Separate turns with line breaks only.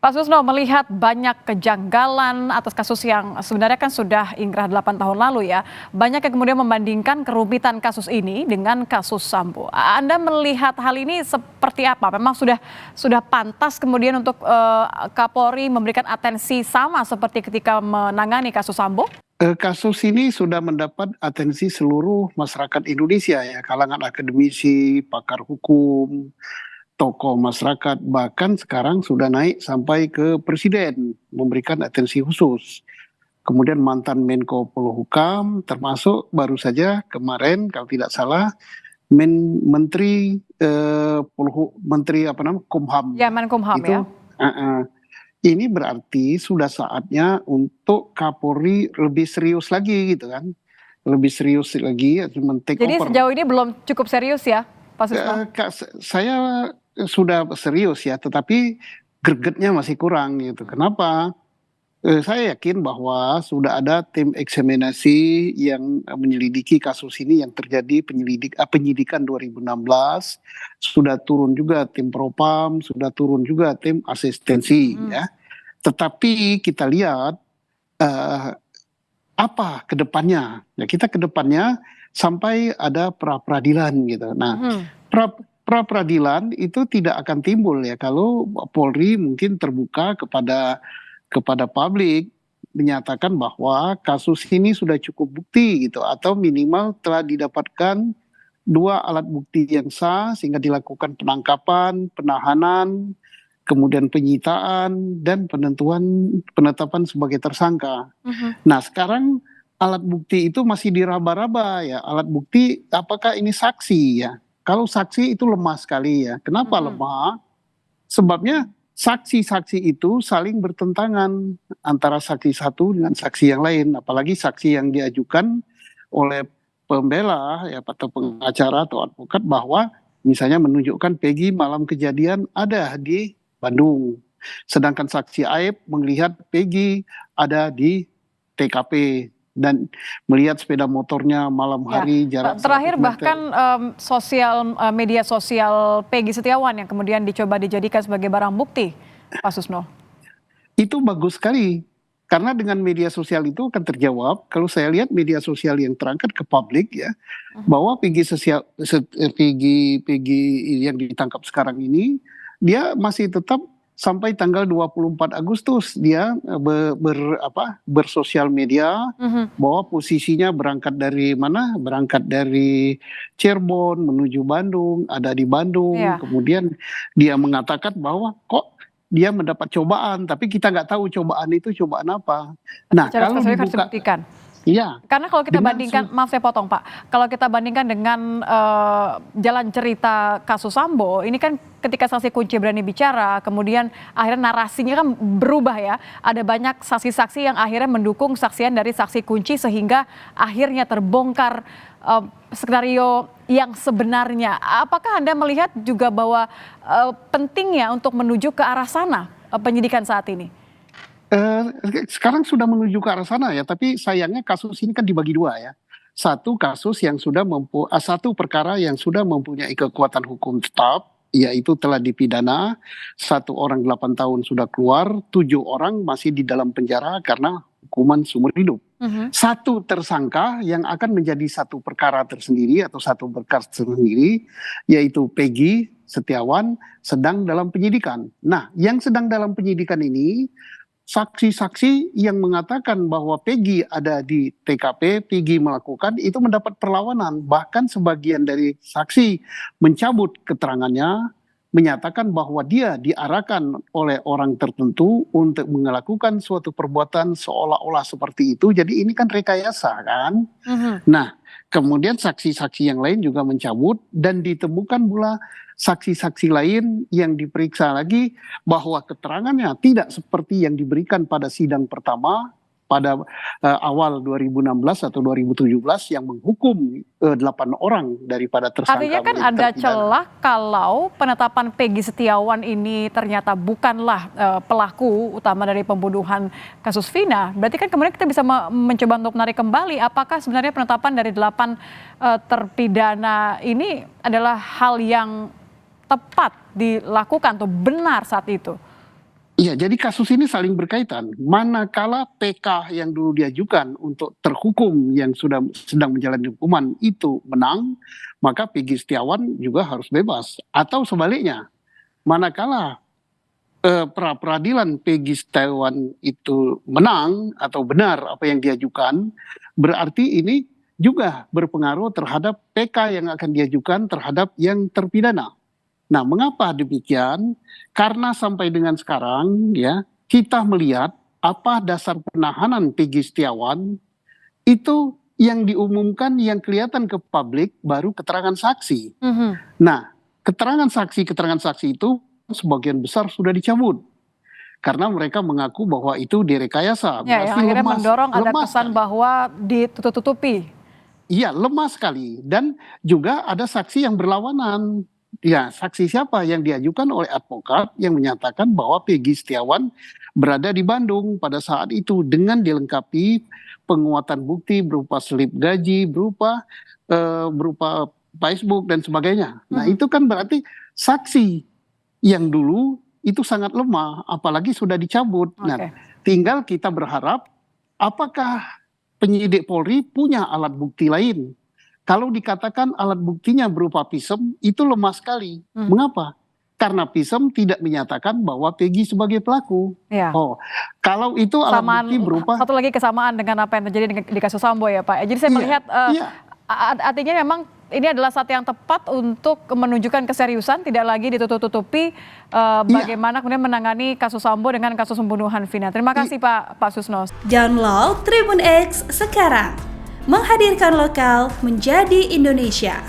Pak Susno, melihat banyak kejanggalan atas kasus yang sebenarnya kan sudah inkrah 8 tahun lalu ya, banyak yang kemudian membandingkan kerumitan kasus ini dengan kasus Sambo. Anda melihat hal ini seperti apa? Memang sudah pantas kemudian untuk Kapolri memberikan atensi sama seperti ketika menangani kasus Sambo?
Kasus ini sudah mendapat atensi seluruh masyarakat Indonesia ya, kalangan akademisi, pakar hukum, tokoh masyarakat, bahkan sekarang sudah naik sampai ke presiden, memberikan atensi khusus. Kemudian mantan Menko Polhukam, termasuk baru saja kemarin kalau tidak salah Menteri Menteri apa namanya Kumham.
Ya, Menkumham
Itu
ya.
ini berarti sudah saatnya untuk Kapolri lebih serius lagi gitu kan, lebih serius lagi men-take
Jadi
over.
sejauh ini belum cukup serius ya, Pak Susno?
Saya sudah serius ya, tetapi gregetnya masih kurang gitu. Kenapa? Saya yakin bahwa sudah ada tim eksaminasi yang menyelidiki kasus ini yang terjadi penyidikan 2016, sudah turun juga tim propam, sudah turun juga tim asistensi ya. Tetapi kita lihat eh, apa kedepannya. Ya, kita kedepannya sampai ada pra peradilan gitu. Nah, pra peradilan itu tidak akan timbul ya kalau Polri mungkin terbuka kepada publik menyatakan bahwa kasus ini sudah cukup bukti gitu atau minimal telah didapatkan dua alat bukti yang sah sehingga dilakukan penangkapan, penahanan, kemudian penyitaan dan penetapan sebagai tersangka. Nah, sekarang alat bukti itu masih diraba-raba ya. Alat bukti apakah ini saksi ya? Kalau saksi itu lemah sekali ya. Kenapa lemah? Sebabnya saksi-saksi itu saling bertentangan antara saksi satu dengan saksi yang lain. Apalagi saksi yang diajukan oleh pembela ya atau pengacara atau advokat bahwa misalnya menunjukkan Peggy malam kejadian ada di Bandung. Sedangkan saksi Aib melihat Peggy ada di TKP dan melihat sepeda motornya malam hari jarak
terakhir
100 meter.
bahkan media sosial Peggy Setiawan yang kemudian dicoba dijadikan sebagai barang bukti, Pak Susno.
Itu bagus sekali karena dengan media sosial itu akan terjawab. Kalau saya lihat media sosial yang terangkat ke publik ya, bahwa Peggy yang ditangkap sekarang ini dia masih tetap sampai tanggal 24 Agustus dia bersosial media bahwa posisinya berangkat dari mana? Berangkat dari Cirebon menuju Bandung, ada di Bandung. Kemudian dia mengatakan bahwa kok dia mendapat cobaan, tapi kita nggak tahu cobaan itu cobaan apa. Nah, kalau dibuka,
iya. Karena kalau kita bandingkan, maaf saya potong Pak, kalau kita bandingkan dengan jalan cerita kasus Sambo, ini kan ketika saksi kunci berani bicara, kemudian akhirnya narasinya kan berubah ya. Ada banyak saksi-saksi yang akhirnya mendukung saksian dari saksi kunci sehingga akhirnya terbongkar skenario yang sebenarnya. Apakah Anda melihat juga bahwa pentingnya untuk menuju ke arah sana penyidikan saat ini?
Sekarang sudah menuju ke arah sana ya, tapi sayangnya kasus ini kan dibagi dua ya. Satu kasus yang sudah satu perkara yang sudah mempunyai kekuatan hukum tetap, yaitu telah dipidana, 1 orang 8 tahun sudah keluar, 7 orang masih di dalam penjara karena hukuman seumur hidup. Satu tersangka yang akan menjadi satu perkara tersendiri atau satu perkara tersendiri, yaitu Peggy Setiawan sedang dalam penyidikan. Nah, yang sedang dalam penyidikan ini saksi-saksi yang mengatakan bahwa Peggy ada di TKP, Peggy melakukan itu mendapat perlawanan. Bahkan sebagian dari saksi mencabut keterangannya, menyatakan bahwa dia diarahkan oleh orang tertentu untuk melakukan suatu perbuatan seolah-olah seperti itu. Jadi ini kan rekayasa kan. Nah, kemudian saksi-saksi yang lain juga mencabut dan ditemukan pula saksi-saksi lain yang diperiksa lagi bahwa keterangannya tidak seperti yang diberikan pada sidang pertama pada awal 2016 atau 2017 yang menghukum 8 orang daripada tersangka.
Artinya kan ada celah kalau penetapan Peggy Setiawan ini ternyata bukanlah pelaku utama dari pembunuhan kasus Vina. Berarti kan kemudian kita bisa mencoba untuk menarik kembali apakah sebenarnya penetapan dari 8 terpidana ini adalah hal yang tepat dilakukan atau benar saat itu?
Iya, jadi kasus ini saling berkaitan. Manakala PK yang dulu diajukan untuk terhukum yang sudah sedang menjalani hukuman itu menang, maka Peggy Setiawan juga harus bebas. Atau sebaliknya, manakala pra peradilan Peggy Setiawan itu menang atau benar apa yang diajukan, berarti ini juga berpengaruh terhadap PK yang akan diajukan terhadap yang terpidana. Nah, mengapa demikian? Karena sampai dengan sekarang ya, kita melihat apa dasar penahanan Peggy Setiawan itu yang diumumkan yang kelihatan ke publik baru keterangan saksi.
Mhm.
Nah, keterangan saksi itu sebagian besar sudah dicabut karena mereka mengaku bahwa itu direkayasa.
Ya, yang
Berarti
akhirnya mendorong ada
lemah
kesan
sekali.
bahwa ditutup-tutupi.
Iya, lemah sekali. Dan juga ada saksi yang berlawanan. Ya, saksi siapa yang diajukan oleh advokat yang menyatakan bahwa Peggy Setiawan berada di Bandung pada saat itu dengan dilengkapi penguatan bukti berupa slip gaji, berupa Facebook dan sebagainya. Nah,
Mhm.
itu kan berarti saksi yang dulu itu sangat lemah, apalagi sudah dicabut. Nah,
Oke.
tinggal kita berharap apakah penyidik Polri punya alat bukti lain. Kalau dikatakan alat buktinya berupa pisem, itu lemah sekali.
Mhm.
Mengapa? Karena pisem tidak menyatakan bahwa Peggy sebagai pelaku.
Ya.
Oh, kalau itu alat
Samaan,
bukti berupa,
satu lagi kesamaan dengan apa yang terjadi di kasus Sambo ya Pak. Jadi saya
iya,
melihat
iya,
artinya memang ini adalah saat yang tepat untuk menunjukkan keseriusan, tidak lagi ditutup-tutupi
iya.
bagaimana kemudian menangani kasus Sambo dengan kasus pembunuhan Vina. Terima kasih Pak Susno.
Download Tribun X sekarang, menghadirkan lokal menjadi Indonesia.